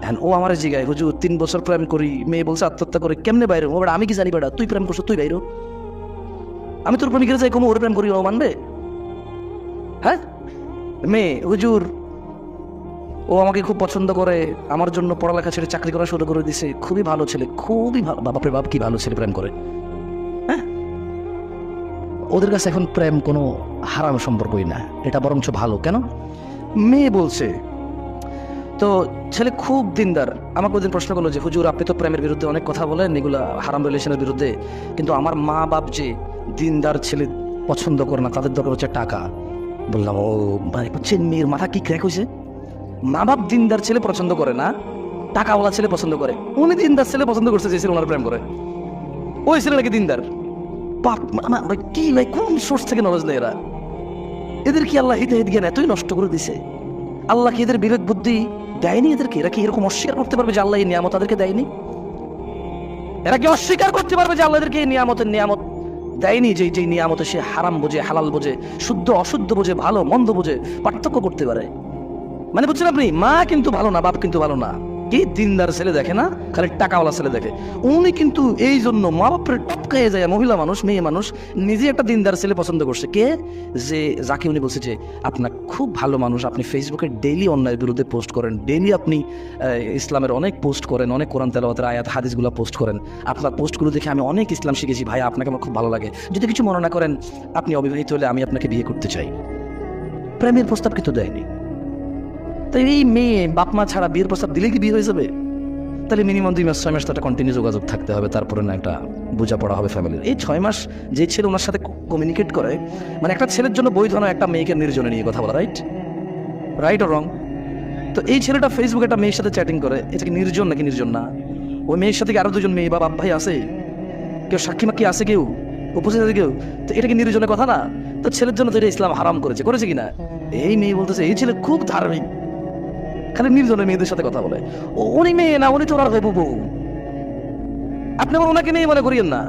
হ্যাঁ, ও আমার জিগায়, হুজুর 3 বছর প্রেম করি, মেয়ে বলছে আত্মহত্যা করে, কেমনে বাইরে? ও আমি কি জানি বেটা, তুই প্রেম করছো, তুই বাইরো। আমি তোর প্রেমিকের যাই কমো, ওর প্রেম করি, ও মানবে? হ্যাঁ, মেয়ে হুজুর ও আমাকে খুব পছন্দ করে, আমার জন্য পড়ালেখা ছেড়ে চাকরি করা শুরু করে দিছে, খুবই ভালো ছেলে, খুবই ভালো। বাবারে বাপ, কি ভালো ছেলে প্রেম করে। হ্যাঁ, ওদের কাছে এখন প্রেম কোনো হারাম সম্পর্কই না, এটা বরঞ্চ ভালো। কেন? মেয়ে বলছে তো, ছেলে খুব দিনদার। আমাকে ওদিন প্রশ্ন করলো যে হুজুর আপনি তো প্রেমের বিরুদ্ধে অনেক কথা বলেন, এগুলা হারাম রিলেশনের বিরুদ্ধে, কিন্তু আমার মা বাপ যে দিনদার ছেলে পছন্দ করে না, তাদের দরকার হচ্ছে টাকা। বললাম ও ভাই, বুঝছেন মেয়ের মাথা কি ক্র্যাক হয়েছে? মা বাপ দিনদার ছেলে পছন্দ করে না, টাকাওয়ালা ছেলে পছন্দ করে। উনি দিনদার ছেলে পছন্দ করছে, যে ছেলে ওনার প্রেম করে, ওই ছেলে নাকি দিনদার। বাপ ভাই, কি ভাই, কোন সোর্স থেকে নলেজ নেই এরা? এদের কি আল্লাহ হিতাহিত জ্ঞান এতই নষ্ট করে দিছে? আল্লাহ কি এদের বিবেক বুদ্ধি দেয়নি এদেরকে? এরা কি এরকম অস্বীকার করতে পারবে যে আল্লাহ এই নিয়ামত তাদেরকে দেয়নি? এরা কি অস্বীকার করতে পারবে যে আল্লাহ এদেরকে এই নিয়ামত দেয়নি? যে যে নিয়ামতে সে হারাম বোঝে, হালাল বোঝে, শুদ্ধ অশুদ্ধ বোঝে, ভালো মন্দ বোঝে, পার্থক্য করতে পারে। মানে বুঝছেন আপনি, মা কিন্তু ভালো না, বাপ কিন্তু ভালো না, কি দিনদার ছেলে দেখে না, খালি টাকাওয়ালা ছেলে দেখে। উনি কিন্তু এই জন্য মা বাপের টপকায়ে যায়, মহিলা মানুষ, মেয়ে মানুষ নিজে একটা দিনদার ছেলে পছন্দ করছে। কে? যে যাকে উনি বলছে যে আপনার খুব ভালো মানুষ, আপনি ফেসবুকে ডেইলি অন্যায়ের বিরুদ্ধে পোস্ট করেন, ডেইলি আপনি ইসলামের অনেক পোস্ট করেন, অনেক কোরআন তেলাওয়াতের আয়াত হাদিসগুলো পোস্ট করেন, আপনার পোস্টগুলো দেখে আমি অনেক ইসলাম শিখেছি ভাই, আপনাকে আমার খুব ভালো লাগে, যদি কিছু মনে না করেন আপনি অবিবাহিত হলে আমি আপনাকে বিয়ে করতে চাই। প্রেমের প্রস্তাব কিন্তু দেয়নি। তো এই মেয়ে বাপ মা ছাড়া বিয়ের প্রস্তাব দিলে কি বিয়ে হয়ে যাবে? তাহলে মিনিমাম 2 মাস 6 মাস তো একটা কন্টিনিউ যোগাযোগ থাকতে হবে, তারপরে না একটা বোঝাপড়া হবে ফ্যামিলির। এই 6 মাস যে ছেলে ওনার সাথে কমিউনিকেট করে, মানে একটা ছেলের জন্য বৈধ নয় একটা মেয়েকে নির্জনে নিয়ে কথা বলা, রাইট? রাইট ও রং? তো এই ছেলেটা ফেসবুকে একটা মেয়ের সাথে চ্যাটিং করে, এটা কি নির্জন নাকি নির্জন না? ওই মেয়ের সাথে কি আরো 2জন মেয়ে বা বাপ ভাই আছে, কেউ সাক্ষী মাক্ষী আছে, কেউ উপস্থিত আছে কেউ? তো এটা কি নির্জনের কথা না? তো ছেলের জন্য তো এটা ইসলাম হারাম করেছে কিনা? এই মেয়ে বলতেছে এই ছেলে খুব ধার্মিক, খালি নির্জনের মেয়েদের সাথে কথা বলে। উনি মেয়ে না, উনি তো ওনার হয়ে বউ। আপনি ওনাকে মেয়ে মনে করিয়েন না।